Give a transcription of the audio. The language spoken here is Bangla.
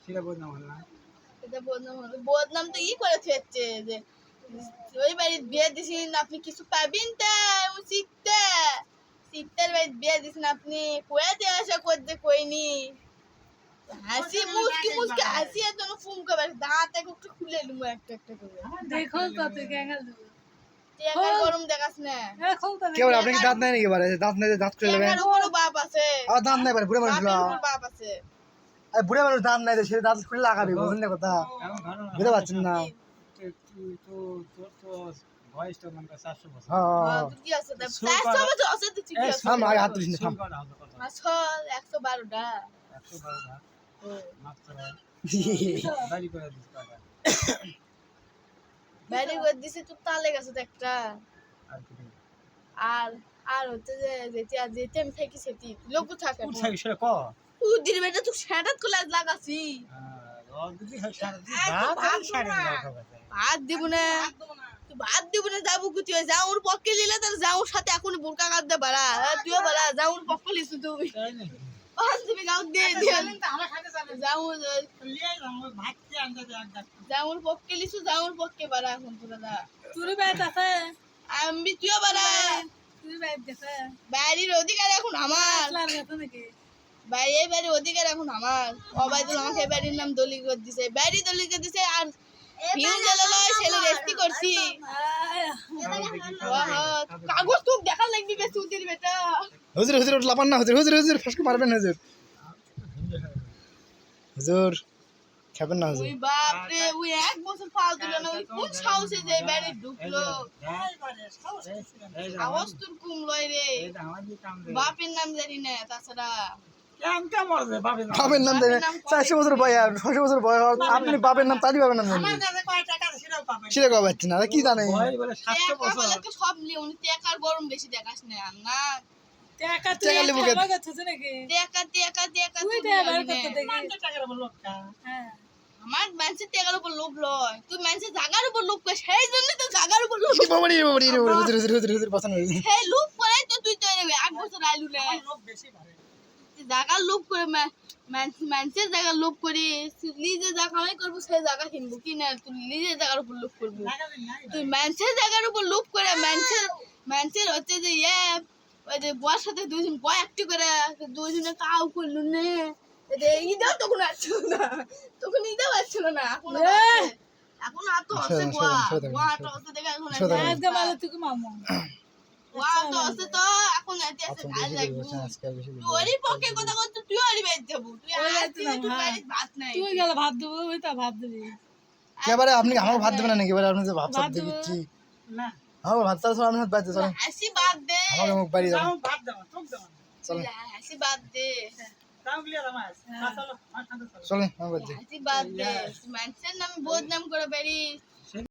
সেটা বদনাম হল না। এটা বদনাম হলো, বদনাম তো ই করে থুয়েছে যে ওই বাড়ির বিয়ে দিছেন আপনি কিছু পাবেন তা শিখতে শীতের বাড়ির বিয়ে দিছেন আপনি কয়েতে আসা করতে কইনি হাসি মুসকি মুসকি হাসি এত ফুম করে দাঁত একটু খুলে লুমো একটা একটা করে দেখো কত গ্যাঙ্গাল টেকার গরম দেখাস না কে বলে আপনি কি দাঁত নাই নাকি এবারে দাঁত নাই দাঁত খুলে নেবেন টেকার উপর বাপ আছে আর দাঁত নাই বুড়ে মানুষ বাপের উপর বাপ আছে আরে বুড়ে মানুষ দাঁত নাই সে দাঁত খুলে লাগাবে বুঝলেন না কথা এমন ঘটনা বুঝতে পারছেন না তোর তো বয়সটা মনে কর 400 বছর। হ্যাঁ তুই কি আছে 400 বছর আছে তুই ঠিক আছে থাম আগে হাত তুলিস না থাম শুরু করা হবে কথা। আসল 112টা 112 ভাগ মাফ করো। বাড়ি করে দিস টাকা। বাইরে করে দিছে তুই তালে গেছে তো একটা আর কি আর আর হচ্ছে যে যেতে আমি থাকি সেটি লোক থাকে কোন সাইড সেটা ক উদির বেটা তুই সেটাত কলে লাগাছি আর যদি হয় সারা দিন একদম ভাত আর ভাত সারা না। দিন খাবে। ভাত দিব না তুই ভাত দিব না যাবো কুতি যাউর পক্ষে নিলে তার যাউর সাথে এখন বোরকা কাটতে বাড়া তুইও বাড়া যাউর পক্ষে লিসু তুই তাই নাকি? পাঁচ দিবি গাও দিয়ে দিয়ে আমার সাথে যাবে। যাউর লিয়ে যাও ভাত কি আনতে দে এক ডাক। যাউর পক্ষে লিসু যাউর পক্ষে বাড়া এখন তোরা যা তুই বাইত আছে আমি তুইও বাড়া তুই বাইত গেছে বাড়ির অধিকার এখন আমার আসলার গেছে নাকি ভাই এই বাড়ির অধিকার এখন আমার অবাইদুল আমাকে এই বাড়ির নাম দলিল করে দিছে বাড়ি দলিল করে দিছে আর ভিউ জ্বালালো ছেলে রেস্টি করছি কাগজ তো দেখার লাগবি বেশি উদির বেটা হুজুর হুজুর লাপান না হুজুর হুজুর হুজুর ফসকে মারবেন হুজুর হুজুর খাবেন না হুজুর ওই বাপ রে ওই এক বছর ফাল দিল না ওই কোন সাহসে যে বাড়ি ঢুকলো আওয়াজ তোর কুমলয় রে এটা আমার কি কাম দে। বাপের নাম জানি না তাছাড়া কেমন মরবে বাপের নাম। বাপের নাম দেবেন 400 বছর বয়স 600 বছর বয়স আপনি বাপের নাম তারই বাপের নাম আমার জানেন কাছে কয় টাকা আছে সেটাও পাবে। সেটা কবে পাচ্ছেন না কি জানেন বয়স বলে 700 বছর। টাকা সব লিয়ে উনি টাকার গরম বেশি দেখাস না না টাকা তুই টাকা লিবো কে? খাওয়া গেছে নাকি টাকা তুই তুই দে বার লিয়ে করতে নে। দেখি কত টাকার বললো কা? হ্যাঁ আমার মানুষের টাকার উপর লোভ লয় তুই মানুষের জাগার উপর লোভ করে সেই জন্য তো জাগার উপর লোভ বাবারি বাবারি হুজুর হুজুর হুজুর হুজুর পছন্দ সেই লোভ করে তো তুই তো এক বছর আইলু না আমার লোভ বেশি বাড়ে। জাগার লোভ করে মানুষের জায়গার লোভ করি নিজে যা কামাই করবো সেই জায়গা কিনবো কি না তুই নিজের জায়গার উপর লোভ করবো লাগাবেন নাই তুই মানুষের জায়গার উপর লোভ করে মানুষের হচ্ছে যে ওই যে বর সাথে দুজন বয় একটু করে দুজনে কাউ করলো নে ঈদেও তখন আসছিল না তখন ঈদেও আসছিল না এখন এখন আর তো হচ্ছে গোয়া গোয়া তো হচ্ছে দেখে এখন আজকে ভালো তুই মামু গোয়া তো হচ্ছে তো এখন এতে আছে ভালো লাগবে ওরই পক্ষে কথা করতে তুই ওরই বেদ যাবো তুই আসছিস তুই বাড়ির ভাত নাই তুই গেলে ভাত দেবো ওই তো ভাত দিবি এবারে আপনি আমাকে ভাত দেবেন না নাকি এবারে আপনি যে ভাত সাথ দিচ্ছি না আমার ভাত চাল আমি হাত বাইতে চলেন হাসি বাদ দে আমাকে মুখ বাড়ি যাবেন যাও ভাত দাও তোক দাও চলেন হাসি বাদ দে দাও গলিয়া দাও চলো আমার সাথে চলো। চলেন আমার বাড়ি হাসি বাদ দে মানুষের নাম বদনাম করে বেরিস